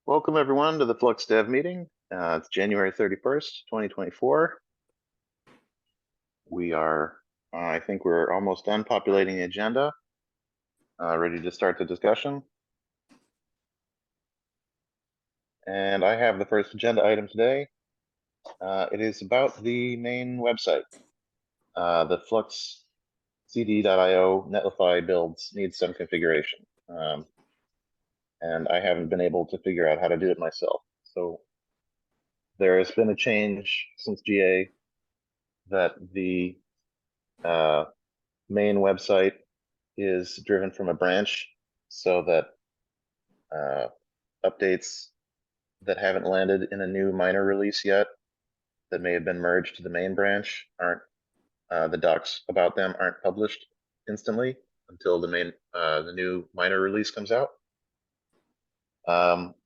Welcome everyone to the Flux Dev Meeting. It's January 31st, 2024. I think we're almost done populating the agenda, ready to start the discussion. And I have the first agenda item today. It is about the main website. The Flux cd.io Netlify builds needs some configuration. And I haven't been able to figure out how to do it myself. So there has been a change since GA that the main website is driven from a branch, so that updates that haven't landed in a new minor release yet that may have been merged to the main branch aren't the docs about them aren't published instantly until the new minor release comes out.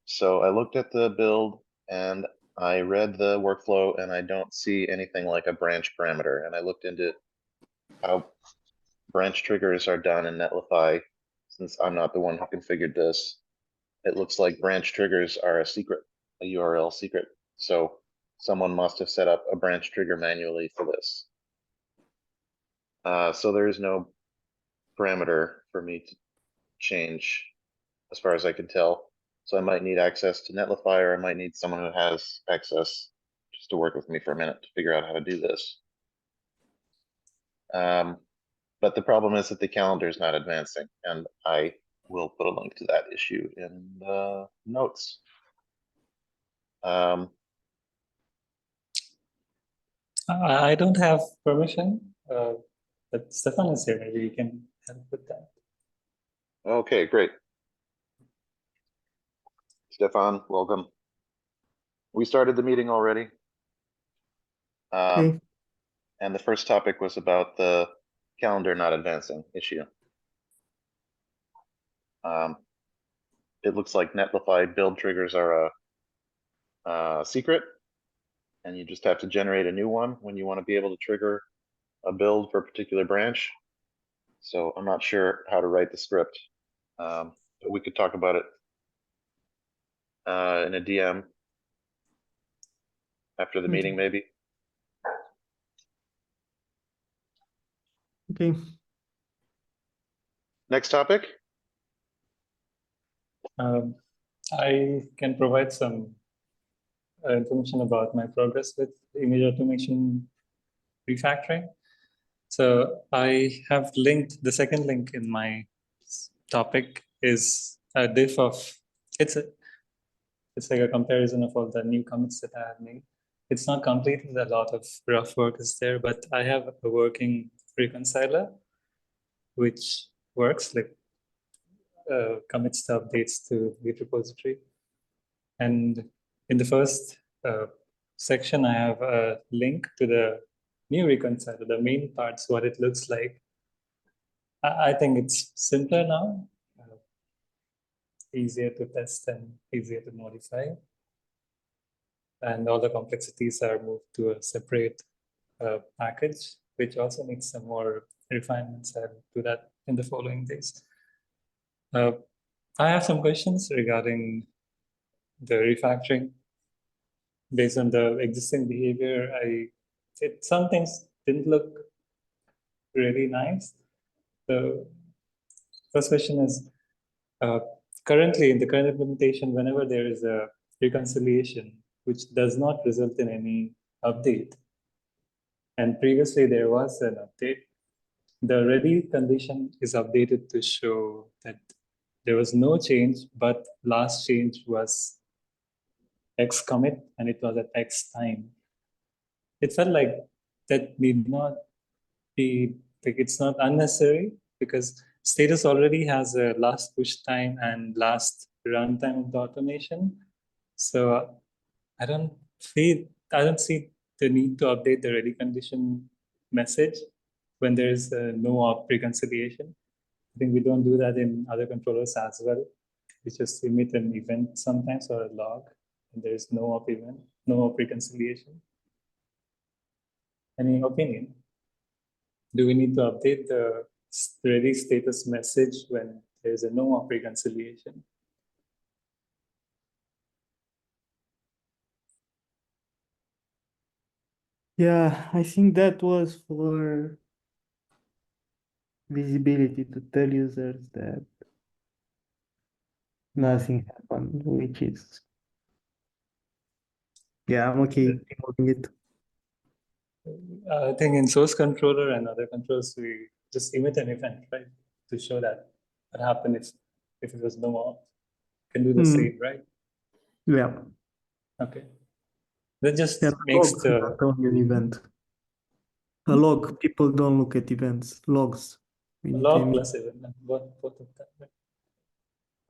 So I looked at the build and I read the workflow and I don't see anything like a branch parameter. And I looked into how branch triggers are done in Netlify. Since I'm not the one who configured this, it looks like branch triggers are a secret, a URL secret. So someone must have set up a branch trigger manually for this. So there is no parameter for me to change as far as I can tell. So I might need access to Netlify, or I might need someone who has access just to work with me for a minute to figure out how to do this. But the problem is that the calendar is not advancing, and I will put a link to that issue in the notes. I don't have permission, but Stefan is here. Maybe you can help with that. Okay, great. Stefan, welcome. We started the meeting already. Okay. And the first topic was about the calendar not advancing issue. It looks like Netlify build triggers are a secret, and you just have to generate a new one when you want to be able to trigger a build for a particular branch. So I'm not sure how to write the script, but we could talk about it in a DM after the meeting, maybe. Okay. Next topic. I can provide some information about my progress with image automation refactoring. So I have linked, the second link in my topic is a diff of, it's like a comparison of all the new commits that I have made. It's not completed, a lot of rough work is there, but I have a working reconciler which works, like commits the updates to Git repository. And in the first section, I have a link to the new reconciler, the main parts, what it looks like. I think it's simpler now, easier to test and easier to modify. And all the complexities are moved to a separate package, which also needs some more refinements. I'll do that in the following days. I have some questions regarding the refactoring. Based on the existing behavior, some things didn't look really nice. The first question is, currently in the current implementation, whenever there is a reconciliation which does not result in any update, and previously there was an update, the ready condition is updated to show that there was no change, but last change was X commit and it was at X time. It felt like that need not be, like it's not unnecessary, because status already has a last push time and last runtime of the automation. So I don't see the need to update the ready condition message when there is no op reconciliation. I think we don't do that in other controllers as well. We just emit an event sometimes or a log, and there is no op event, no op reconciliation. Any opinion? Do we need to update the ready status message when there is a no op reconciliation? Yeah, I think that was for visibility to tell users that nothing happened, which is, yeah, I'm okay removing it. I think in source controller and other controls, we just emit an event, right? To show that what happened if it was no off. Can do the same, right? Yeah, Okay. That yeah, just makes log, the not only an event. A log, people don't look at events, logs. We need to log emit. plus event, both of them, right?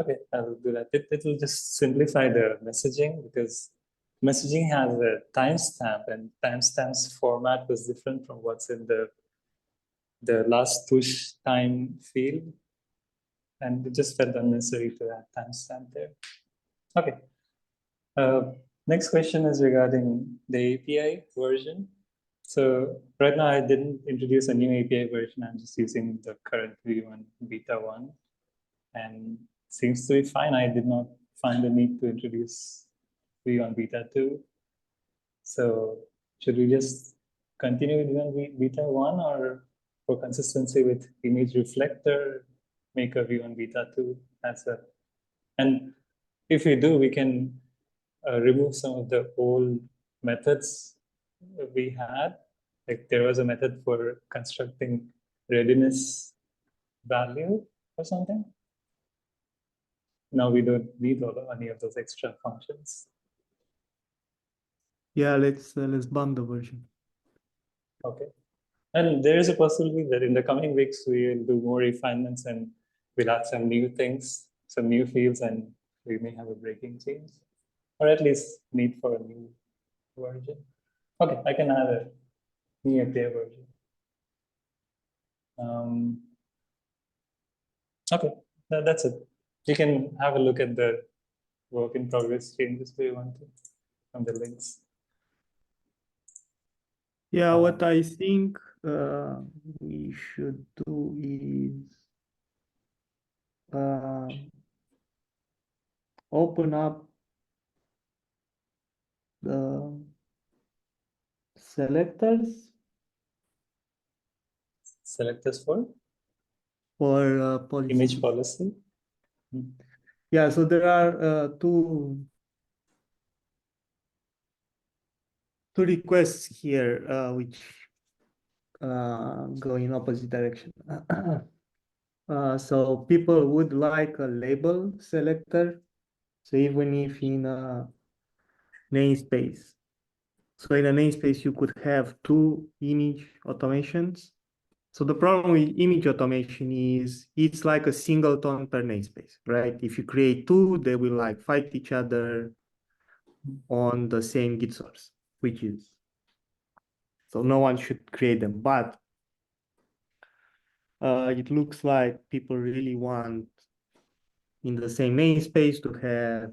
Okay, I will do that. It will just simplify the messaging because messaging has a timestamp and timestamps format was different from what's in the last push time field. And it just felt unnecessary to add timestamp there. Okay. Next question is regarding the API version. So right now I didn't introduce a new API version. I'm just using the current V1 beta 1 and seems to be fine. I did not find the need to introduce V1 beta 2. So should we just continue with V1 beta 1 or for consistency with image reflector, make a V1 beta 2 as a, and if we do, we can remove some of the old methods we had. Like there was a method for constructing readiness value or something. Now we don't need any of those extra functions. Yeah, let's ban the version. Okay. And there is a possibility that in the coming weeks we will do more refinements and we'll add some new things, some new fields, and we may have a breaking change, or at least need for a new version. Okay, I can add a new API version. Okay, that's it. You can have a look at the work in progress changes if you want to from the links. Yeah, what I think we should do is open up the selectors Selectors for for policies. image policy. Yeah, so there are two requests here which go in opposite direction. So people would like a label selector. So even if in a namespace, so in a namespace you could have two image automations. So the problem with image automation is it's like a singleton per namespace, right? If you create two, they will like fight each other on the same Git source, which is, so no one should create them. But it looks like people really want in the same namespace to have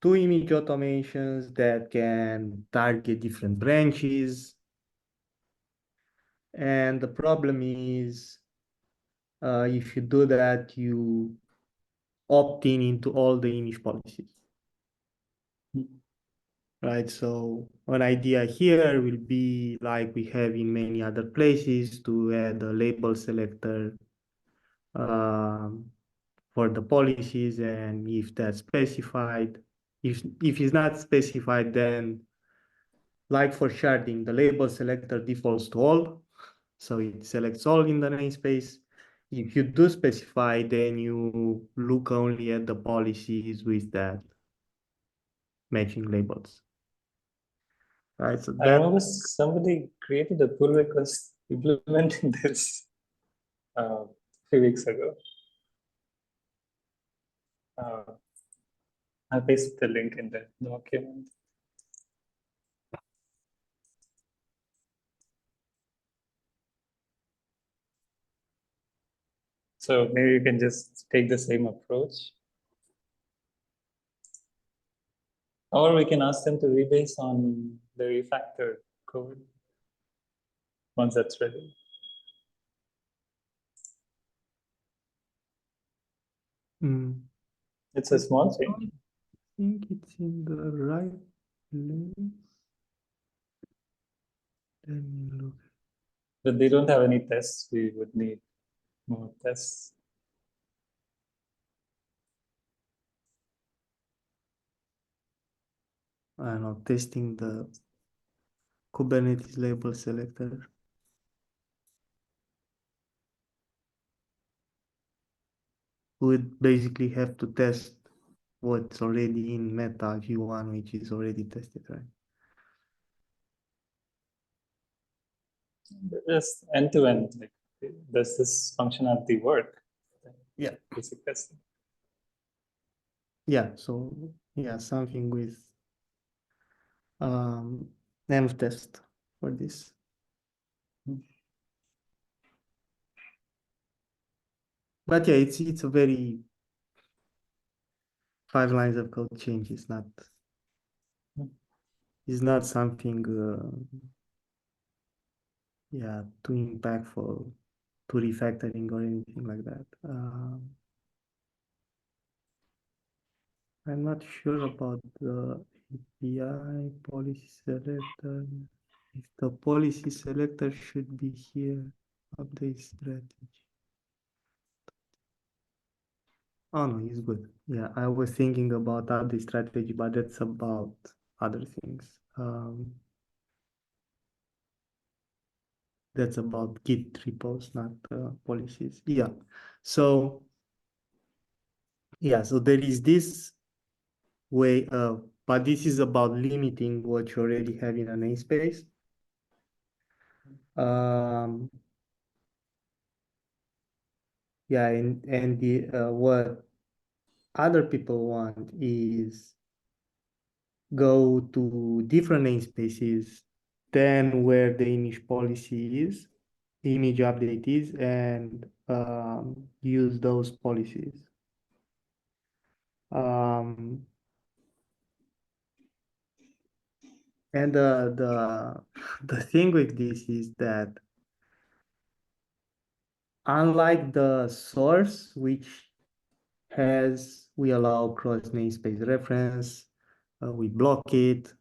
two image automations that can target different branches. And the problem is if you do that, you opt in into all the image policies. Right, so an idea here will be like we have in many other places to add a label selector for the policies, and if that's specified, if it's not specified, then like for sharding, the label selector defaults to all, so it selects all in the namespace. If you do specify, then you look only at the policies with that matching labels. Right, so I remember somebody created a pull request implementing this a few weeks ago. I'll paste the link in the document. So maybe you can just take the same approach. Or we can ask them to rebase on the refactor code once that's ready. It's a small change. I think it's in the right place. Let me look. But they don't have any tests. We would need more tests. I don't know, testing the Kubernetes label selector. Would basically have to test what's already in Meta v1, which is already tested, right? Just end to end, like, does this functionality work? Yeah. Basic testing. Yeah, so yeah, something with env test for this. But yeah, it's a very 5 lines of code change. It's not something yeah, too impactful to refactoring or anything like that. I'm not sure about the API policy selector. If the policy selector should be here, update strategy. Oh no, it's good. Yeah, I was thinking about update strategy, but that's about other things. That's about Git repos, not policies. Yeah. So yeah, so there is this way of, but this is about limiting what you already have in a namespace. Yeah, and the what other people want is go to different namespaces than where the image policy is, image update is, and use those policies. And the thing with this is that unlike the source, which we allow cross namespace reference, we block it,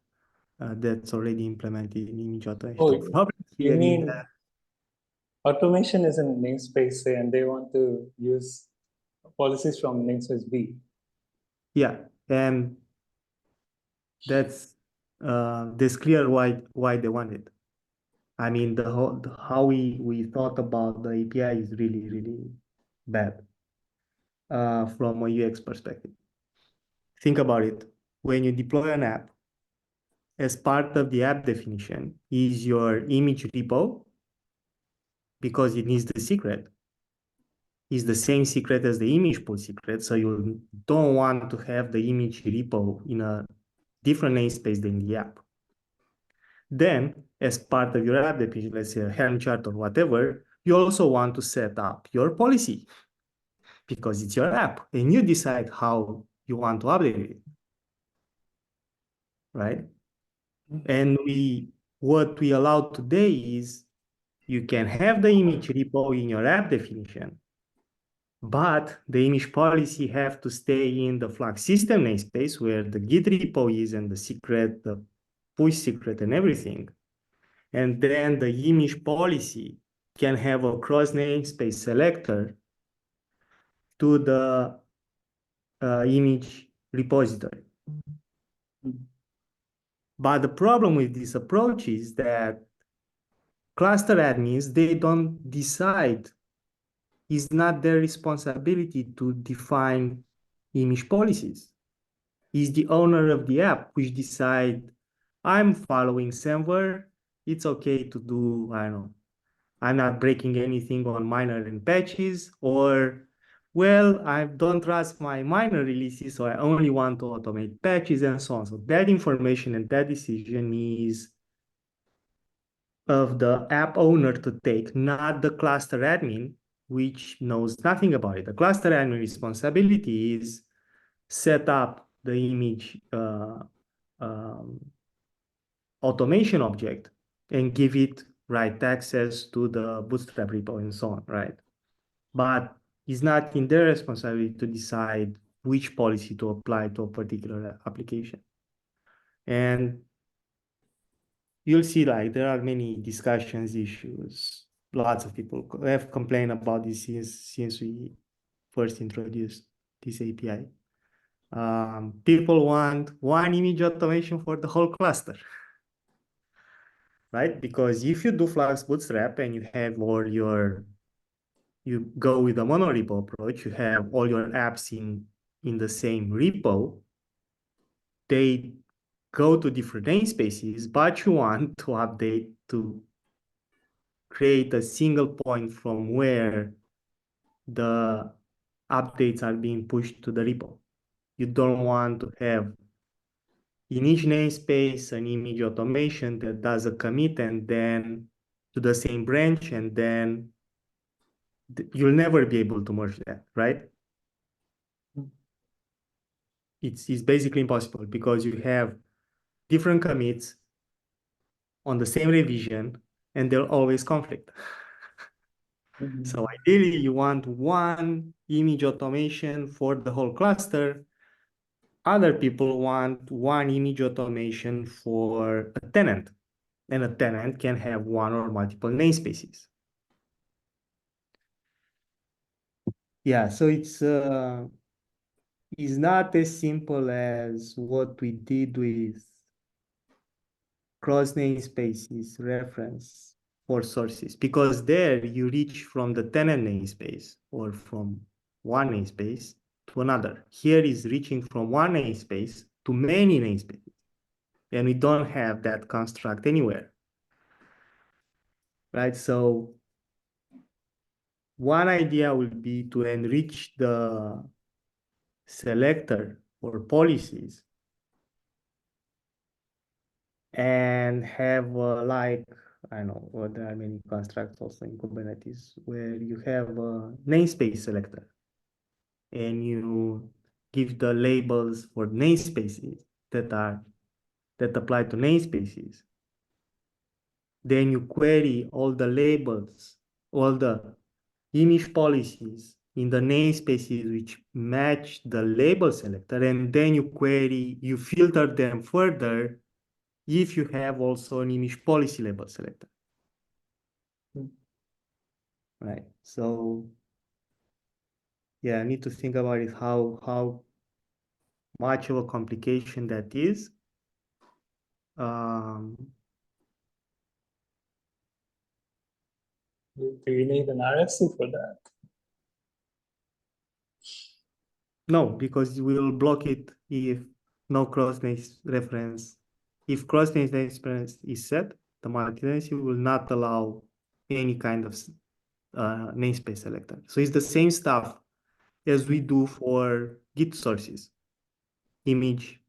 that's already implemented in image automation. Oh, So probably you here mean automation is in namespace A and they want to use policies from namespace B? yeah, and that's clear why they want it. I mean, how we thought about the API is really bad from a UX perspective. Think about it. When you deploy an app, as part of the app definition is your image repo, because it needs the secret. Is the same secret as the image pool secret, so you don't want to have the image repo in a different namespace than the app. Then, as part of your app definition, let's say a Helm chart or whatever, you also want to set up your policy because it's your app and you decide how you want to update it, right? And what we allow today is you can have the image repo in your app definition, but the image policy have to stay in the Flux system namespace where the Git repo is and the secret, the push secret and everything. And then the image policy can have a cross namespace selector to the image repository. But the problem with this approach is that cluster admins, they don't decide. It's not their responsibility to define image policies. It's the owner of the app which decide, I'm following Semver, it's okay to do, I don't know, I'm not breaking anything on minor and patches, or, well, I don't trust my minor releases, so I only want to automate patches and so on. So that information and that decision is of the app owner to take, not the cluster admin, which knows nothing about it. The cluster admin responsibility is set up the image automation object and give it right access to the Bootstrap repo and so on, right? But it's not in their responsibility to decide which policy to apply to a particular application. And you'll see like there are many discussions issues. Lots of people have complained about this since we first introduced this API. People want one image automation for the whole cluster, right? Because if you do Flux Bootstrap and you go with a monorepo approach, you have all your apps in the same repo, they go to different namespaces, but you want to update to create a single point from where the updates are being pushed to the repo. You don't want to have in each namespace an image automation that does a commit and then to the same branch, and then you'll never be able to merge that, right? It's basically impossible because you have different commits on the same revision and they'll always conflict. So ideally you want one image automation for the whole cluster. Other people want one image automation for a tenant, and a tenant can have one or multiple namespaces. Yeah, so it's not as simple as what we did with cross namespaces reference for sources, because there you reach from the tenant namespace or from one namespace to another. Here is reaching from one namespace to many namespaces, and we don't have that construct anywhere, right? So one idea would be to enrich the selector or policies and have like, I don't know, well, there are many constructs also in Kubernetes where you have a namespace selector and you give the labels for namespaces that apply to namespaces. Then you query all the labels, all the image policies in the namespaces which match the label selector, and then you filter them further if you have also an image policy label selector. Right. So yeah, I need to think about it, how much of a complication that is. Do you need an RFC for that? No, because we will block it if no cross-names reference. If cross-names reference is set, the multi-tenancy will not allow any kind of namespace selector. So it's the same stuff as we do for Git sources. Image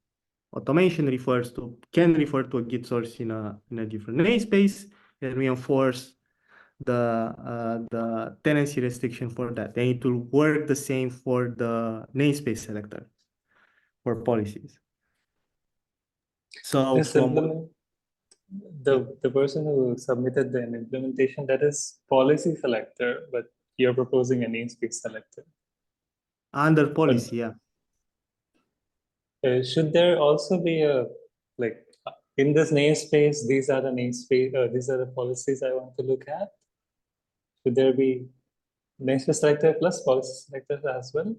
automation can refer to a Git source in a different namespace, and we enforce the tenancy restriction for that. And it will work the same for the namespace selector for policies. So This from the person who submitted the implementation, that is policy selector, but you're proposing a namespace selector. under policy, yeah. Should there also be a, like, in this namespace, these are the namespace, these are the policies I want to look at? Should there be namespace selector plus policy selector as well?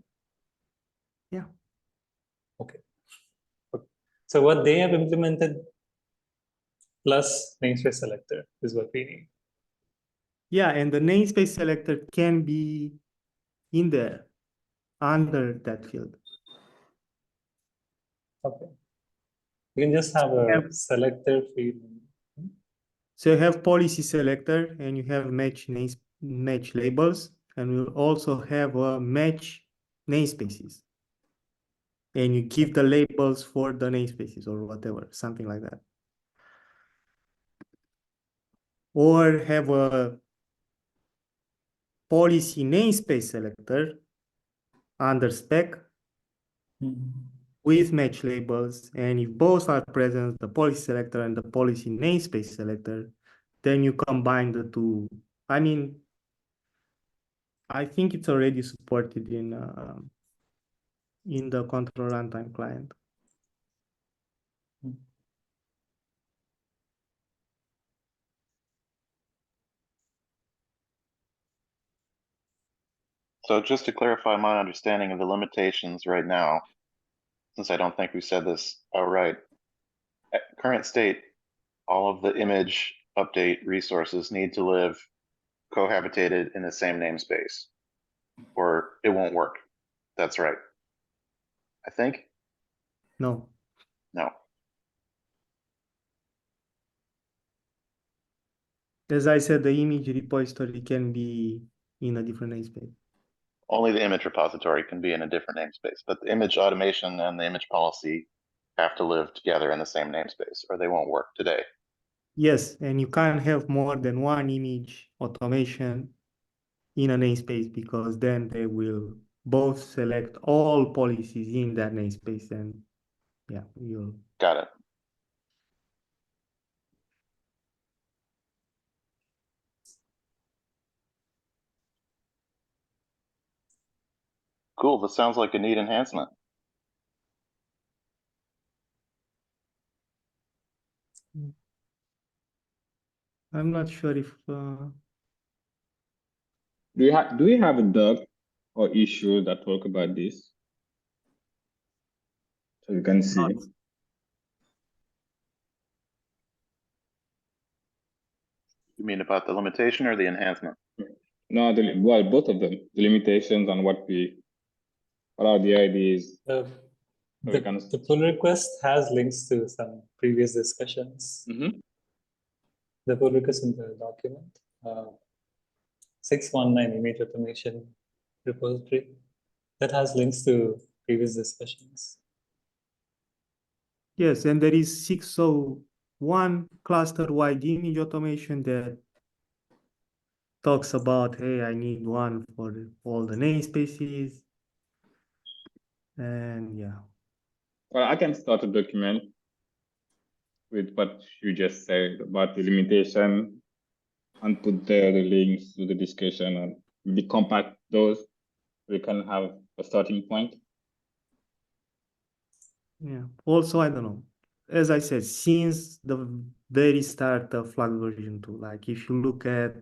Yeah. Okay. So what they have implemented plus namespace selector is what we need. Yeah, and the namespace selector can be in there under that field. Okay. You can just have a selector field. So you have policy selector and you have match labels, and we'll also have a match namespaces. And you give the labels for the namespaces or whatever, something like that. Or have a policy namespace selector under spec with match labels, and if both are present, the policy selector and the policy namespace selector, then you combine the two. I mean, I think it's already supported in the control runtime client. So just to clarify my understanding of the limitations right now, since I don't think we said this outright, at current state, all of the image update resources need to live cohabitated in the same namespace, or it won't work. That's right. I think? No. No. As I said, the image repository can be in a different namespace. Only the image repository can be in a different namespace, but the image automation and the image policy have to live together in the same namespace, or they won't work today. Yes, and you can't have more than one image automation in a namespace because then they will both select all policies in that namespace, and yeah, you'll. Got it. Cool. This sounds like a neat enhancement. I'm not sure if Do we have a doc or issue that talk about this? So you can see. You mean about the limitation or the enhancement? No, well, both of them. The limitations and what are the ideas. The, So the, we can. the pull request has links to some previous discussions. Mhm. The pull request in the document, 619 image automation repository, that has links to previous discussions. yes, and there is 601 cluster-wide image automation that talks about, hey, I need one for all the namespaces. And yeah. Well, I can start a document with what you just said about the limitation and put there the links to the discussion and maybe compact those. We can have a starting point. Yeah. Also, I don't know. As I said, since the very start of Flux version 2, like if you look at,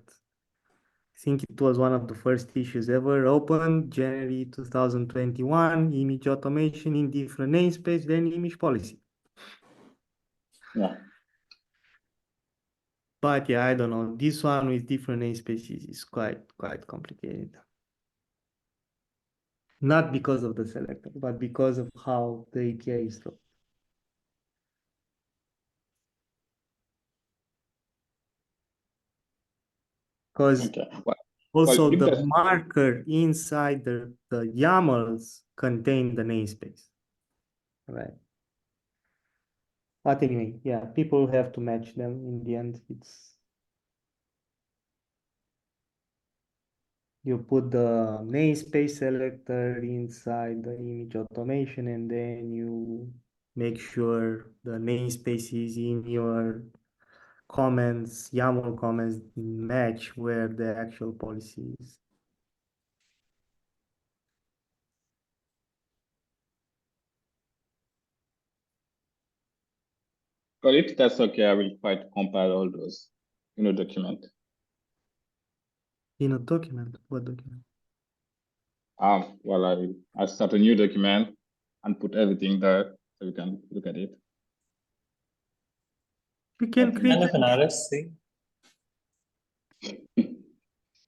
I think it was one of the first issues ever opened, January 2021, image automation in different namespace, then image policy. Yeah. But yeah, I don't know. This one with different namespaces is quite complicated. Not because of the selector, but because of how the API is wrote. Because Okay. Well, also if the that's marker inside the YAMLs contain the namespace, right? But anyway, yeah, people have to match them in the end. You put the namespace selector inside the image automation, and then you make sure the namespace is in your comments, YAML comments match where the actual policy is. well, if that's okay, I will try to compile all those in a document. In a document, what document? Well, I start a new document and put everything there so we can look at it. You can Okay. create Kind of an RFC.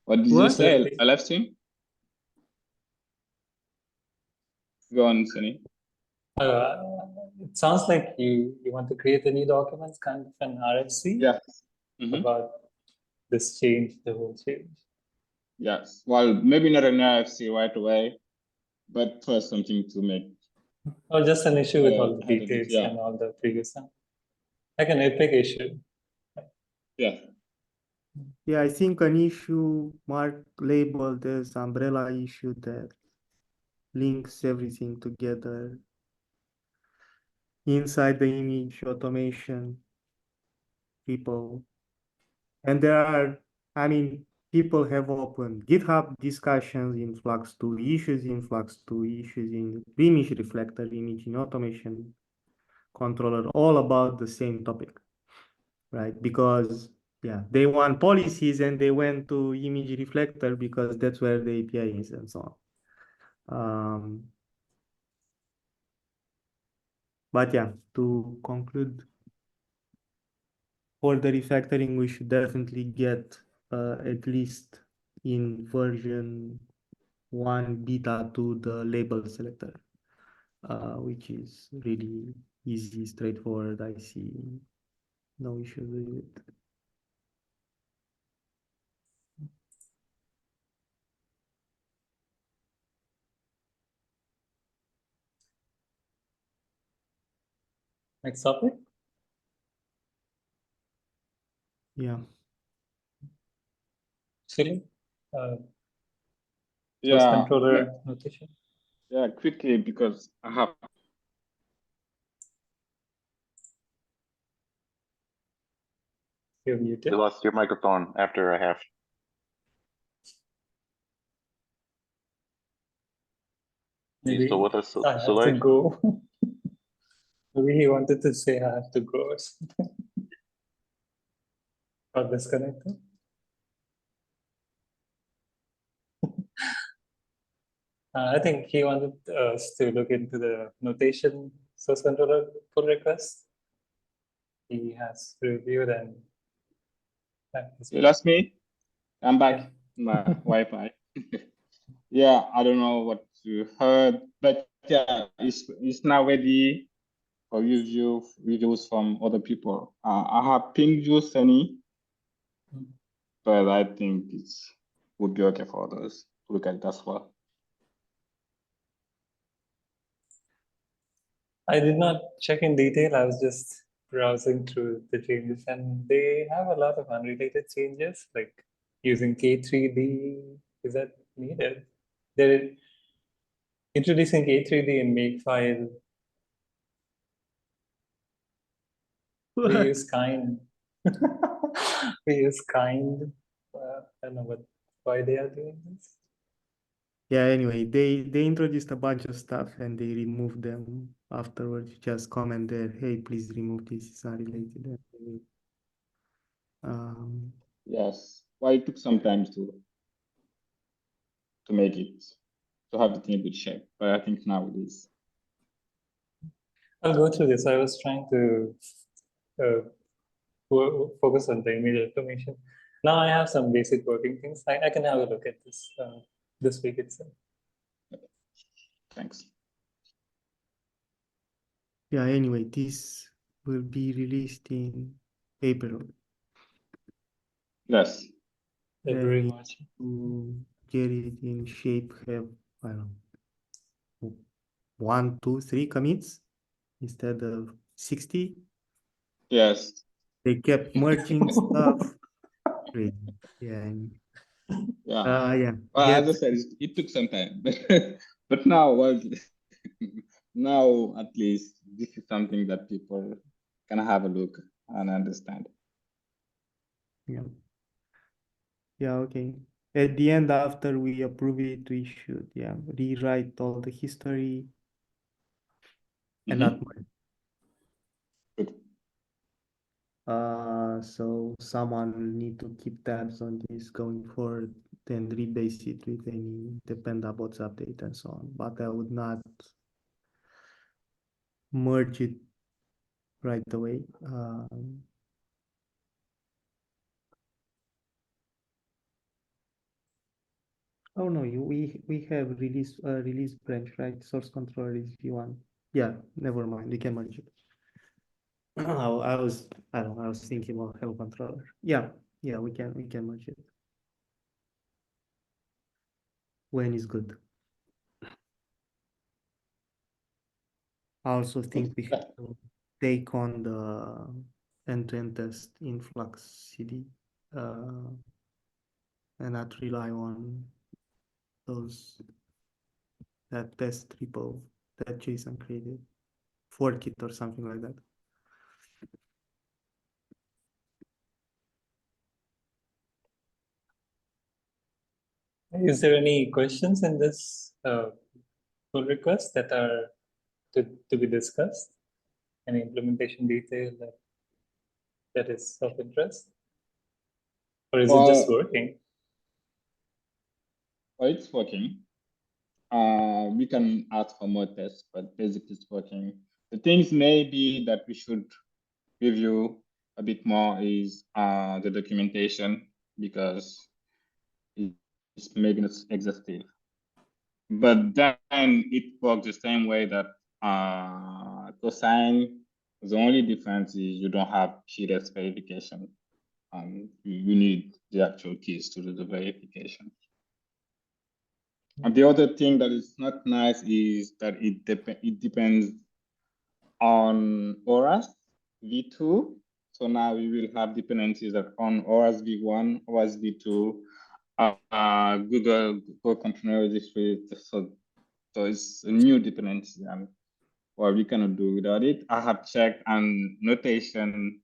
What did you What? say? LFC? Go on, Sunny. It sounds like you want to create a new document, kind of an RFC. Yeah. Mhm. About this change, the whole change. Yes. Well, maybe not an RFC right away, but first something to make. Or just an issue with all the head of it, details yeah. and all the previous one. Like an epic issue. Yeah. Yeah, I think an issue marked labeled as umbrella issue that links everything together inside the image automation people. And there are, I mean, people have opened GitHub discussions in Flux 2, issues in Flux 2, issues in image reflector, image in automation controller, all about the same topic, right? Because yeah, they want policies and they went to image reflector because that's where the API is and so on. But yeah, to conclude, for the refactoring, we should definitely get at least in version 1 beta 2 the label selector, which is really easy, straightforward. I see no issue with it. Next topic. Yeah. Silly. Source Yeah, controller notation. yeah, quickly because I have You're muted. You lost your microphone after a half. Are you Maybe still with us, I have to Soleil? go. Maybe he wanted to say I have to go or something. Or disconnected. I think he wanted us to look into the notation source controller pull request. He has reviewed and that is you lost me. I'm back. Yeah. My Wi-Fi. Yeah, I don't know what you heard, but yeah, it's now ready for reviews from other people. I have pinged you, Sunny, but I think it would be okay for others to look at it as well. I did not check in detail. I was just browsing through the changes, and they have a lot of unrelated changes, like using K3D. Is that needed? They're introducing K3D in Makefile. We use kind. We use kind. I don't know why they are doing this. Yeah, anyway, they introduced a bunch of stuff and they removed them afterwards. You just comment there, hey, please remove this, it's not related. Yes, well, it took some time to make it, to have it in a good shape, but I think now it is. I'll go through this. I was trying to focus on the image information. Now I have some basic working things. I can have a look at this this week itself. Thanks. Yeah, anyway, this will be released in April. Yes. February, And March. to get it in shape, have, I don't know, 1, 2, 3 commits instead of 60. Yes. They kept merging stuff. Crazy. Yeah. Yeah. Yeah. Well, Get as I said, it took some time, but now, well, now at least this is something that people can have a look and understand. yeah. Yeah, okay. At the end, after we approve it, we should rewrite all the history and not much. Good. So someone will need to keep tabs on this going forward and rebase it with any dependables update and so on. But I would not merge it right away. Oh no, we have release branch, right? Source controller is V1. Yeah, never mind. We can merge it. I was thinking about help controller. Yeah, we can merge it. When is good. I also think we have to take on the end-to-end test in Flux CD and not rely on that test repo that Jason created, fork it or something like that. Is there any questions in this pull request that are to be discussed? Any implementation detail that is of interest? Or is it just Well, working? well, it's working. We can ask for more tests, but basically it's working. The things maybe that we should review a bit more is the documentation, because it's maybe not exhaustive. But then it works the same way that cosine. The only difference is you don't have keyless verification. You need the actual keys to do the verification. And the other thing that is not nice is that it depends on ORAS v2. So now we will have dependencies that on ORAS v1, ORAS v2, Google Container Registry. So it's a new dependency, and well, we cannot do without it. I have checked, and notation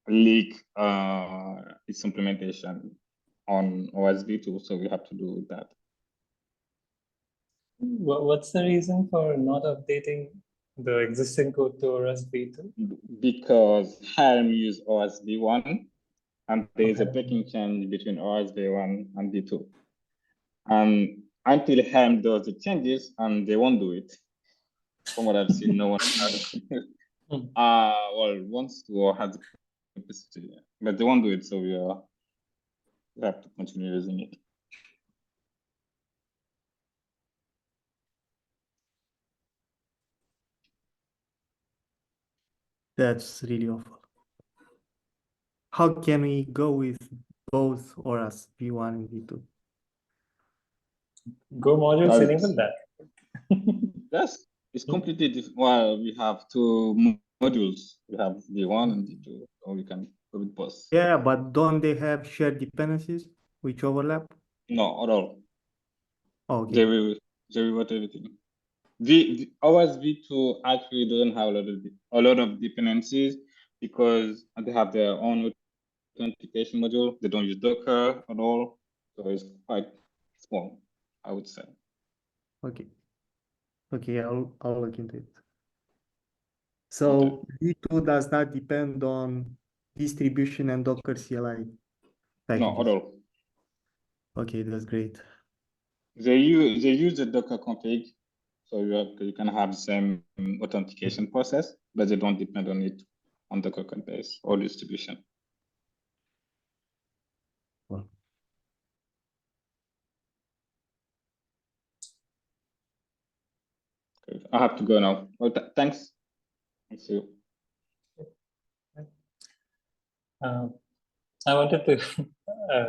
leak its implementation on OS v2, so we have to do that. What's the reason for not updating the existing code to OS v2? Because Helm use OS v1, and there is a Okay. breaking change between OS v1 and v2. And until Helm does the changes, and they won't do it. From what I've seen, no one has. Well, wants to or has the capacity, but they won't do it, so we have to continue using it. That's really awful. How can we go with both ORAS v1 and v2? Go modules Well, enable that. yes, it's completely different. Well, we have two modules. We have v1 and v2, so we can go with both. Yeah, but don't they have shared dependencies which overlap? No, at all. Okay. They rewrote everything. Ours v2 actually doesn't have a lot of dependencies because they have their own authentication module. They don't use Docker at all, so it's quite small, I would say. Okay. Okay, I'll look into it. So v2 does not depend on distribution and Docker CLI packages. No, at all. Okay, that's great. They use the Docker config, so you can have the same authentication process, but they don't depend on it on Docker code base or distribution. Well, Okay, I have to go now. Well, thanks. See you. I wanted to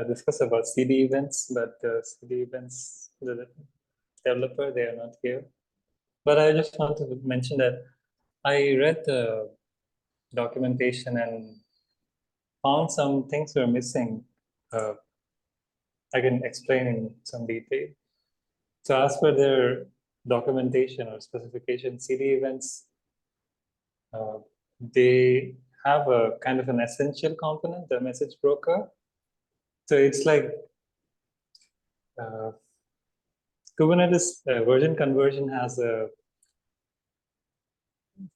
discuss about CD events, but CD events, the developer, they are not here. But I just want to mention that I read the documentation and found some things were missing. I can explain in some detail. So as per their documentation or specification, CD events, they have a kind of an essential component, the message broker. So it's like Kubernetes version conversion has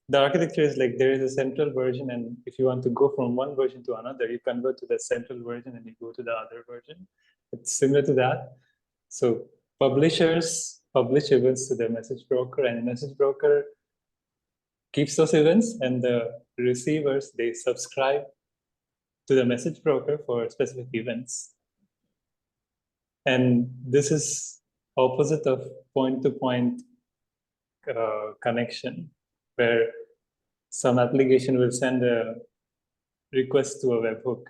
the architecture is like there is a central version, and if you want to go from one version to another, you convert to the central version and you go to the other version. It's similar to that. So publishers publish events to the message broker, and message broker keeps those events, and the receivers, they subscribe to the message broker for specific events. And this is opposite of point-to-point connection, where some application will send a request to a webhook.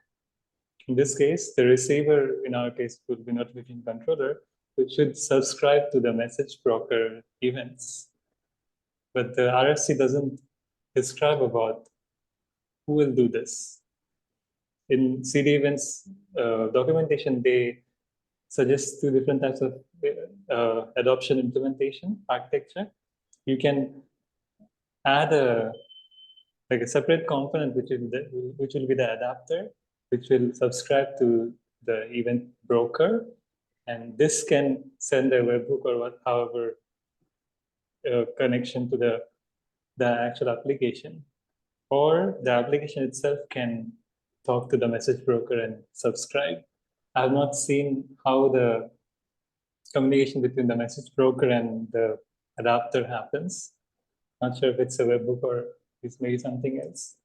In this case, the receiver, in our case, would be notification controller, which should subscribe to the message broker events. But the RFC doesn't describe about who will do this. In CD events documentation, they suggest two different types of adoption implementation architecture. You can add a separate component which will be the adapter, which will subscribe to the event broker, and this can send a webhook or however connection to the actual application, or the application itself can talk to the message broker and subscribe. I have not seen how the communication between the message broker and the adapter happens. Not sure if it's a webhook or it's maybe something else.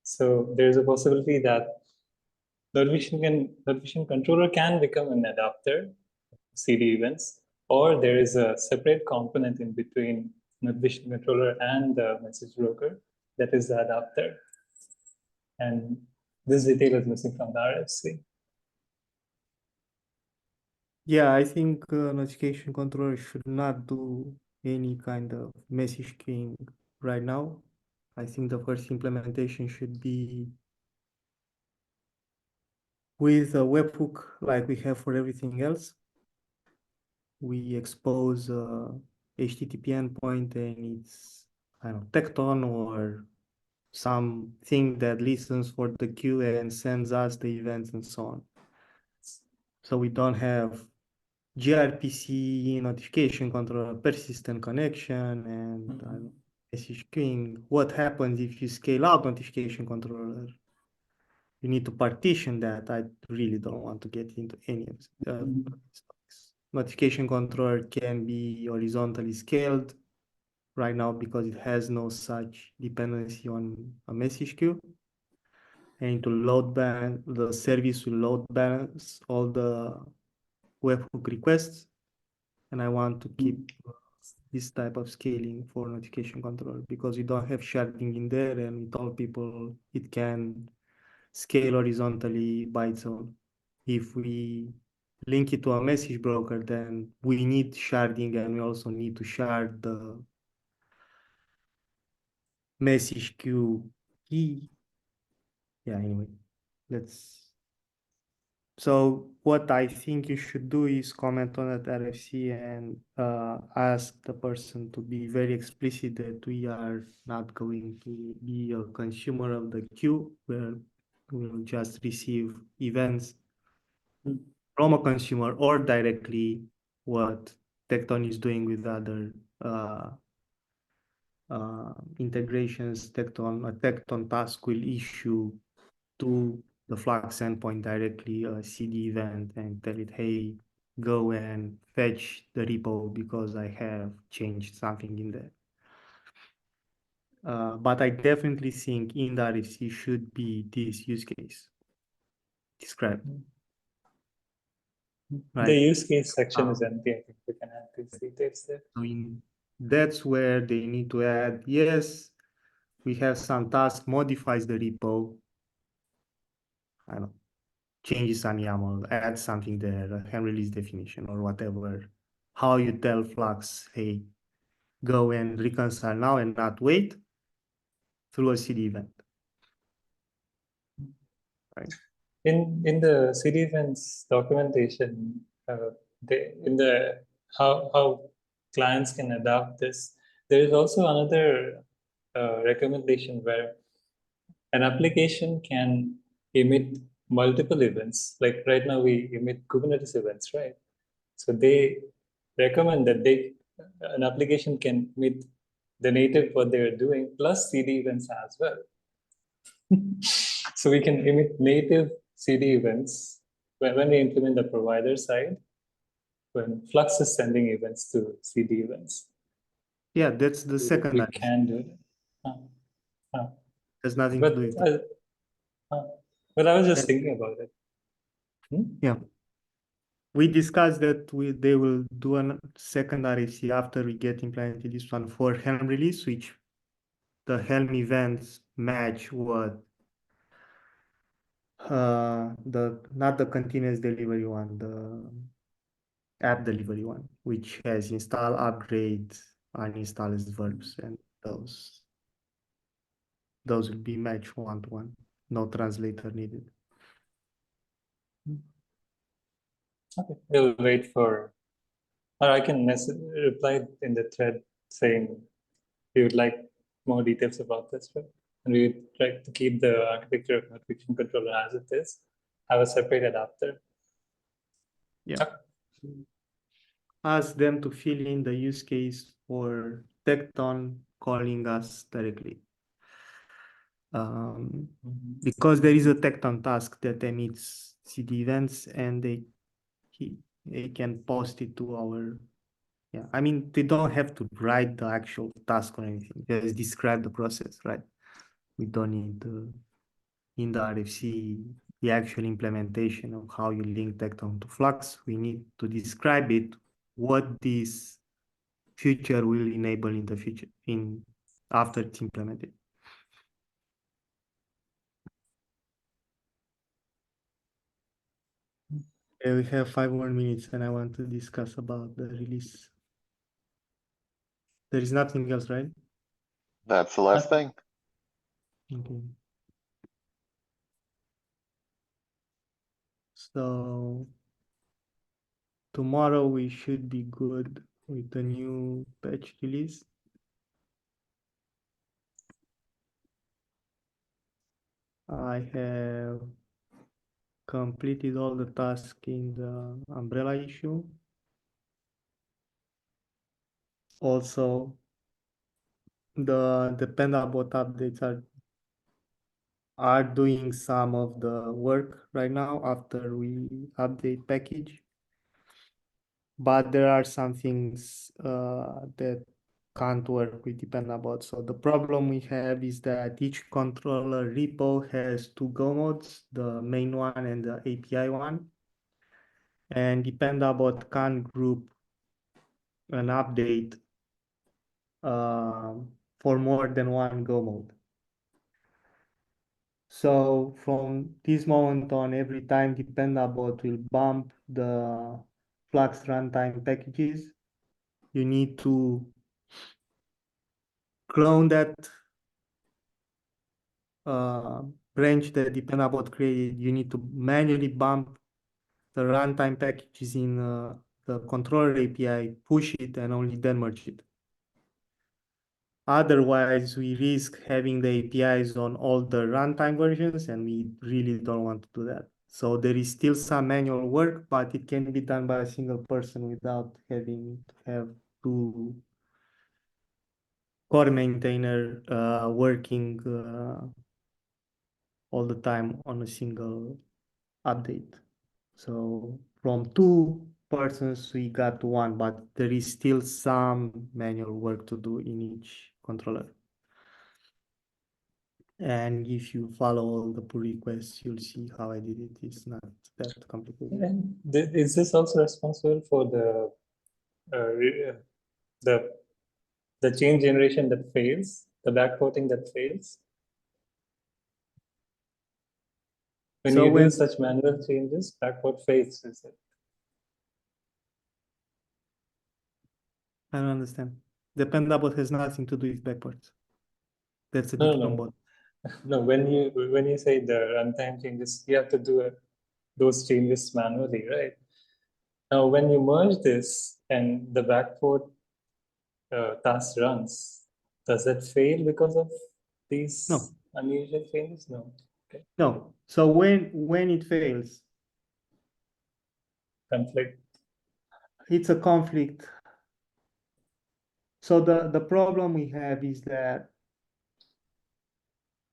So there's a possibility that notification controller can become an adapter CD events, or there is a separate component in between notification controller and the message broker that is the adapter. And this detail is missing from the RFC. Yeah, I think notification controller should not do any kind of message queuing right now. I think the first implementation should be with a webhook like we have for everything else. We expose HTTP endpoint and it's, I don't know, Tecton or something that listens for the queue and sends us the events and so on. So we don't have gRPC notification controller, persistent connection, and message queuing. What happens if you scale out notification controller? You need to partition that. I really don't want to get into any of these topics. Notification controller can be horizontally scaled right now because it has no such dependency on a message queue. And to load balance, the service will load balance all the webhook requests. And I want to keep this type of scaling for notification control because we don't have sharding in there, and we told people it can scale horizontally by its own. If we link it to a message broker, then we need sharding, and we also need to shard the message queue key. Yeah, anyway, so what I think you should do is comment on that RFC and ask the person to be very explicit that we are not going to be a consumer of the queue, where we'll just receive events from a consumer or directly what Tecton is doing with other integrations. A Tecton task will issue to the Flux endpoint directly a CD event and tell it, hey, go and fetch the repo because I have changed something in there. But I definitely think in the RFC should be this use case described. The Right. use case section is empty. I think we can add these details there. So that's where they need to add, yes, we have some task modifies the repo. I don't know, changes some YAML, add something there, a hand release definition or whatever. How you tell Flux, hey, go and reconcile now and not wait through a CD event. Right. In the CD events documentation, in the how clients can adopt this, there is also another recommendation where an application can emit multiple events. Like right now we emit Kubernetes events, right? So they recommend that an application can emit the native what they're doing plus CD events as well. So we can emit native CD events when we implement the provider side, when Flux is sending events to CD events. Yeah, that's the second We RFC. can do it. Has nothing But to do with it. I was just thinking about it. Yeah. We discussed that they will do a second RFC after we get implemented this one for Helm release, which the Helm events match what not the continuous delivery one, the app delivery one, which has install, upgrade, uninstall as verbs, and those will be matched one-to-one. No translator needed. Okay, we'll wait for, or I can reply in the thread saying we would like more details about this, right? And we would like to keep the architecture of notification controller as it is, have a separate adapter. Yeah. Ask them to fill in the use case for Tecton calling us directly. because there is a tecton task that emits CD events, and they can post it to our, yeah, I mean, they don't have to write the actual task or anything, just describe the process, right? We don't need in the RFC the actual implementation of how you link tecton to Flux. We need to describe it, what this feature will enable in the future, after it's implemented. We have 5 more minutes, and I want to discuss about the release. There is nothing else, right? That's the last thing. Okay. So tomorrow we should be good with the new patch release. I have completed all the tasks in the umbrella issue. Also, the dependable updates are doing some of the work right now after we update package. But there are some things that can't work with dependable. So the problem we have is that each controller repo has 2 Go modes, the main one and the API one. And dependable can't group an update for more than 1 Go mode. So from this moment on, every time dependable will bump the Flux runtime packages, you need to clone that branch that dependable created. You need to manually bump the runtime packages in the controller API, push it, and only then merge it. Otherwise, we risk having the APIs on all the runtime versions, and we really don't want to do that. So there is still some manual work, but it can be done by a single person without having to have 2 core maintainer working all the time on a single update. So from 2 persons, we got 1, but there is still some manual work to do in each controller. And if you follow all the pull requests, you'll see how I did it. It's not that complicated. And is this also responsible for the change generation that fails, the backporting that fails? When So you do such manual changes, backport fails, is it? I don't understand. Dependable has nothing to do with backports. That's a No, different no. bot. No, when you say the runtime changes, you have to do those changes manually, right? Now, when you merge this and the backport task runs, does it fail because of these No. unusual changes? No. Okay. No. So when it fails, Conflict. it's a conflict. So the problem we have is that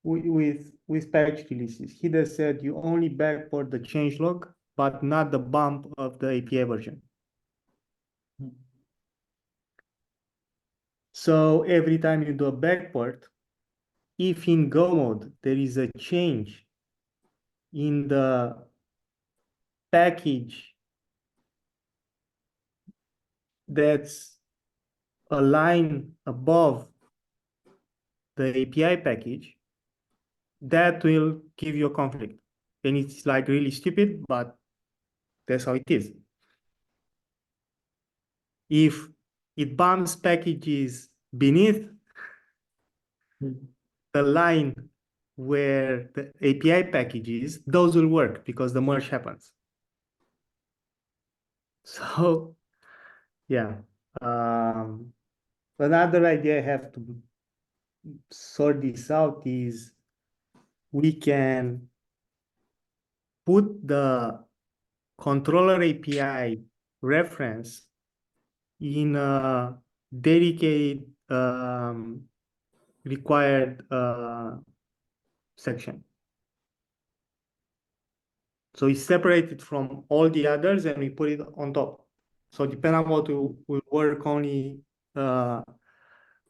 with patch releases, he just said you only backport the changelog, but not the bump of the API version. So every time you do a backport, if in Go mode there is a change in the package that's a line above the API package, that will give you a conflict. And it's like really stupid, but that's how it is. If it bumps packages beneath the line where the API package is, those will work because the merge happens. So, yeah. Another idea I have to sort this out is we can put the controller API reference in a dedicated required section. So we separate it from all the others and we put it on top. So depending on what will work only at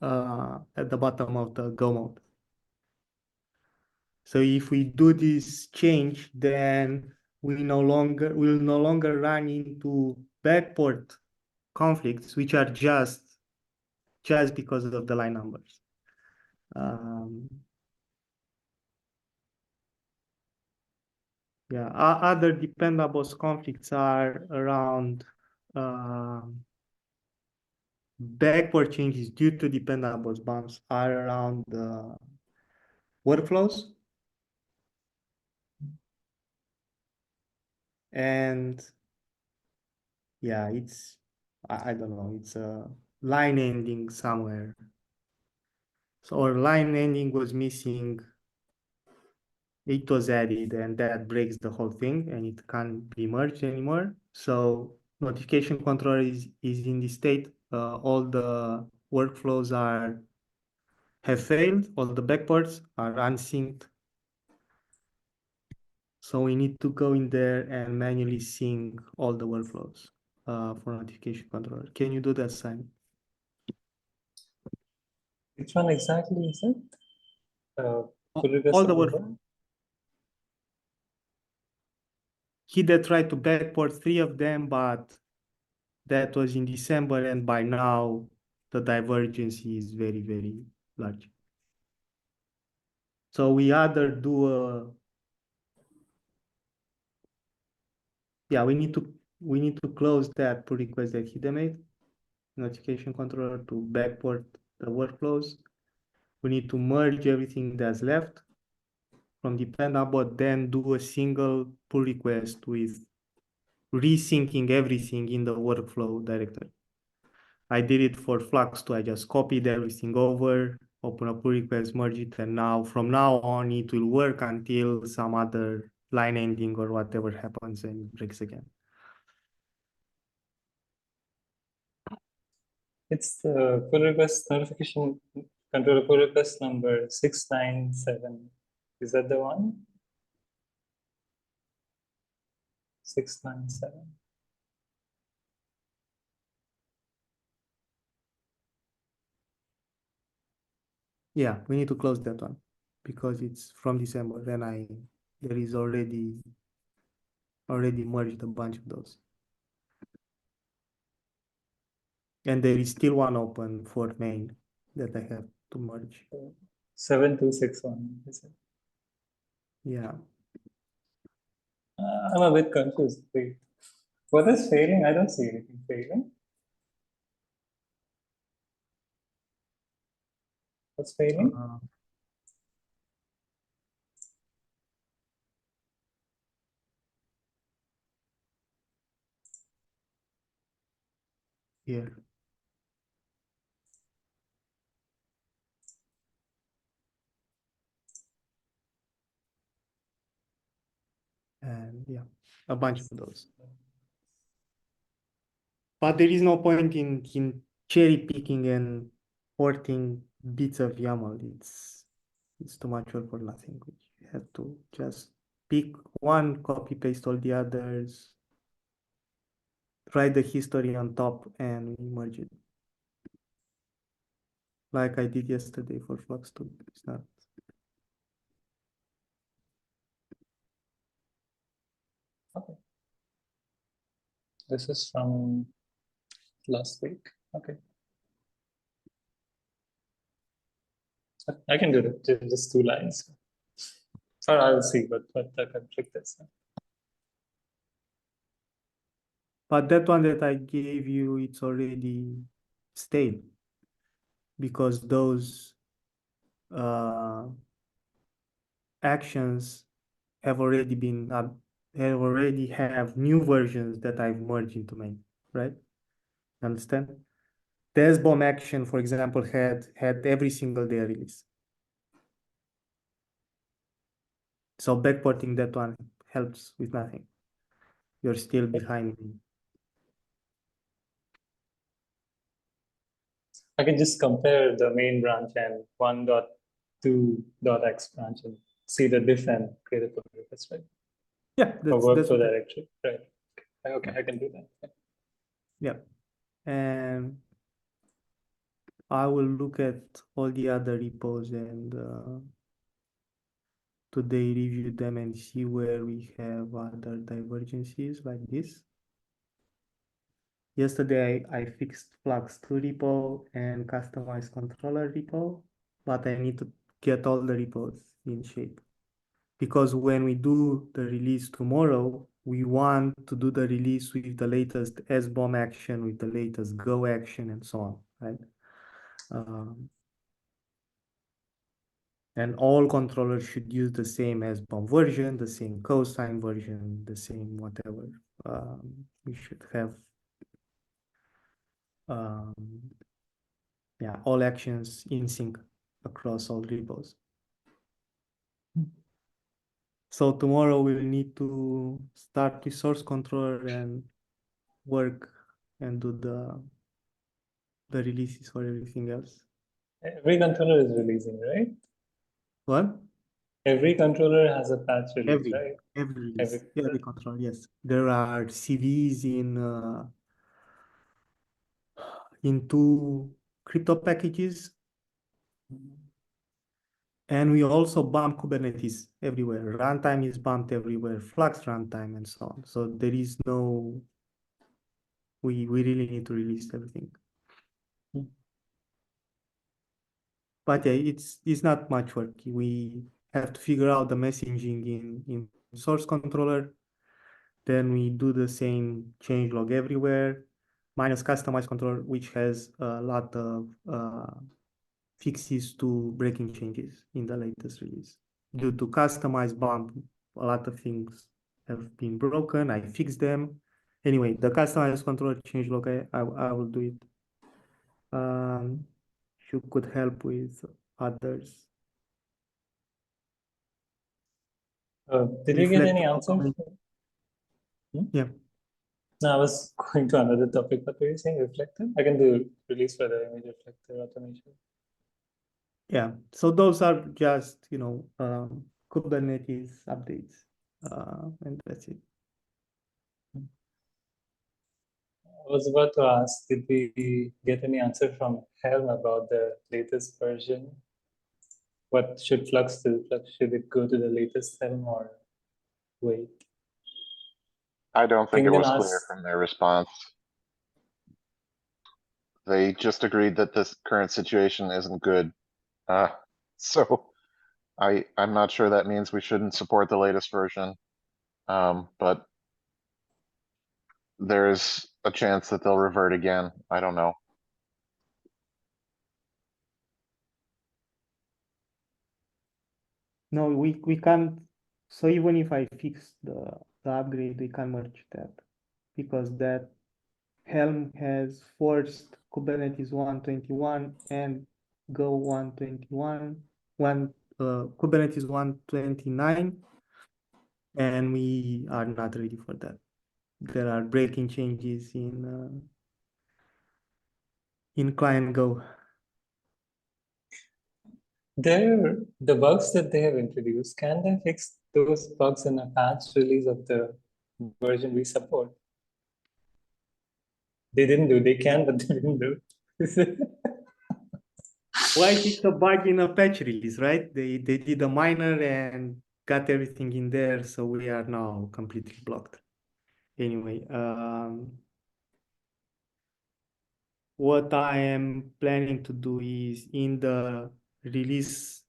the bottom of the Go mode. So if we do this change, then we will no longer run into backport conflicts, which are just because of the line numbers. Yeah, other dependables conflicts are around backward changes due to dependables bumps are around workflows. And yeah, it's, I don't know, it's a line ending somewhere. So our line ending was missing. It was added and that breaks the whole thing and it can't be merged anymore. So notification controller is in this state. All the workflows have failed. All the backports are unsynced. So we need to go in there and manually sync all the workflows for notification controller. Can you do that, Simon? Which one exactly is it? Pull request All the number? workflows. He did try to backport 3 of them, but that was in December, and by now the divergence is very, very large. So we either do we need to close that pull request that he made, notification controller, to backport the workflows. We need to merge everything that's left from dependable, then do a single pull request with resyncing everything in the workflow directory. I did it for Flux too. I just copied everything over, open a pull request, merge it, and now from now on it will work until some other line ending or whatever happens and it breaks again. It's the pull request notification controller pull request number 697. Is that the one? 697. Yeah, we need to close that one because it's from December and there is already merged a bunch of those. And there is still one open for main that I have to merge. 7261. Is it? Yeah. I'm a bit confused. Wait, what is failing? I don't see anything failing. What's failing? Here. And yeah, a bunch of those. But there is no point in cherry picking and porting bits of YAML. It's too much work for nothing. You have to just pick one, copy paste all the others, write the history on top, and merge it. Like I did yesterday for Flux 2. It's not. Okay. This is from last week. Okay. I can do it. Just 2 lines. Or I'll see what the conflict is. But that one that I gave you, it's already stale because those actions have already been have new versions that I've merged into main, right? Understand? The SBOM action, for example, had every single day release. So backporting that one helps with nothing. You're still behind me. I can just compare the main branch and 1.2.x branch and see the diff and create a pull request, right? Yeah, Or that's workflow what directory, right? Okay, I can do that. yeah. And I will look at all the other repos and today review them and see where we have other divergences like this. Yesterday I fixed Flux 2 repo and customized controller repo, but I need to get all the repos in shape. Because when we do the release tomorrow, we want to do the release with the latest SBOM action, with the latest Go action, and so on, right? And all controllers should use the same SBOM version, the same cosine version, the same whatever. We should have yeah, all actions in sync across all repos. So tomorrow we'll need to start with source controller and work and do the releases for everything else. Every controller is releasing, right? What? Every controller has a patch release, right? Every release. Every controller, yes. There are CVs in two crypto packages. And we also bump Kubernetes everywhere. Runtime is bumped everywhere, Flux runtime and so on. So there is no, we really need to release everything. But yeah, it's not much work. We have to figure out the messaging in source controller. Then we do the same changelog everywhere, minus customized controller, which has a lot of fixes to breaking changes in the latest release. Due to customized bump, a lot of things have been broken. I fixed them. Anyway, the customized controller changelog, I will do it. You could help with others. Did you get any Reflector answer? automation. Yeah. No, I was going to another topic, but were you saying reflector? I can do release for the image reflector automation. Yeah, so those are just, Kubernetes updates, and that's it. I was about to ask, did we get any answer from Helm about the latest version? What should Flux do? Should it go to the latest Helm or wait? I don't think it Kingdom was clear asks, from their response. They just agreed that this current situation isn't good. So I'm not sure that means we shouldn't support the latest version. But there's a chance that they'll revert again. I don't know. No, we can't. So even if I fix the upgrade, we can't merge that because that Helm has forced Kubernetes 121 and Go 121, Kubernetes 129, and we are not ready for that. There are breaking changes in client Go. the bugs that they have introduced, can they fix those bugs in a patch release of the version we support? They didn't do. They can, but they didn't do. Why fix a bug in a patch release, right? They did a minor and got everything in there, so we are now completely blocked. Anyway, what I am planning to do is in the release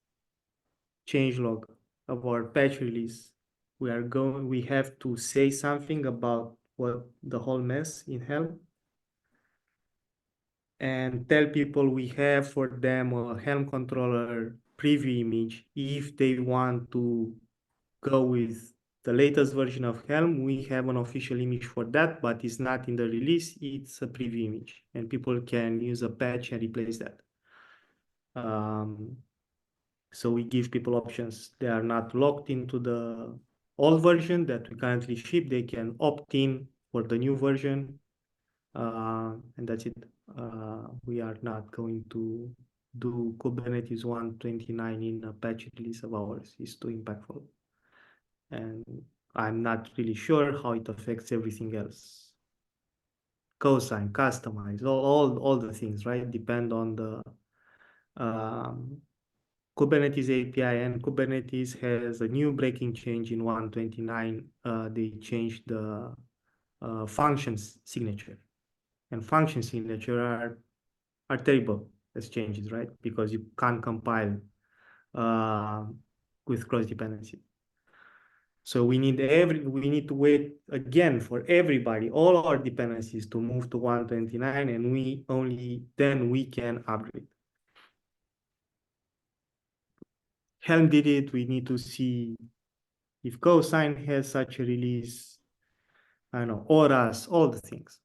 changelog of our patch release, we have to say something about what the whole mess in Helm and tell people we have for them a Helm controller preview image. If they want to go with the latest version of Helm, we have an official image for that, but it's not in the release, it's a preview image, and people can use a patch and replace that. So we give people options. They are not locked into the old version that we currently ship. They can opt in for the new version, and that's it. We are not going to do Kubernetes 129 in a patch release of ours is too impactful. And I'm not really sure how it affects everything else. Cosign, customize, all the things, right? Depend on the Kubernetes API, and Kubernetes has a new breaking change in 129. They changed the functions signature, and function signature are terrible as changes, right? Because you can't compile with cross dependency. So we need to wait again for everybody, all our dependencies to move to 129, and then we can upgrade. Helm did it. We need to see if Cosign has such a release. I don't know, ORAS, all the things.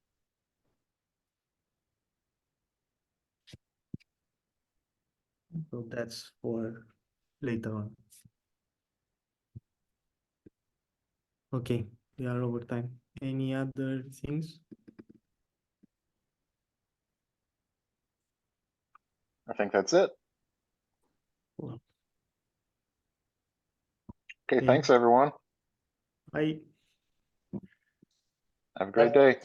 So that's for later on. Okay, we are over time. Any other things? I think that's it. Well, Okay, Yeah. thanks everyone. I Have a great day.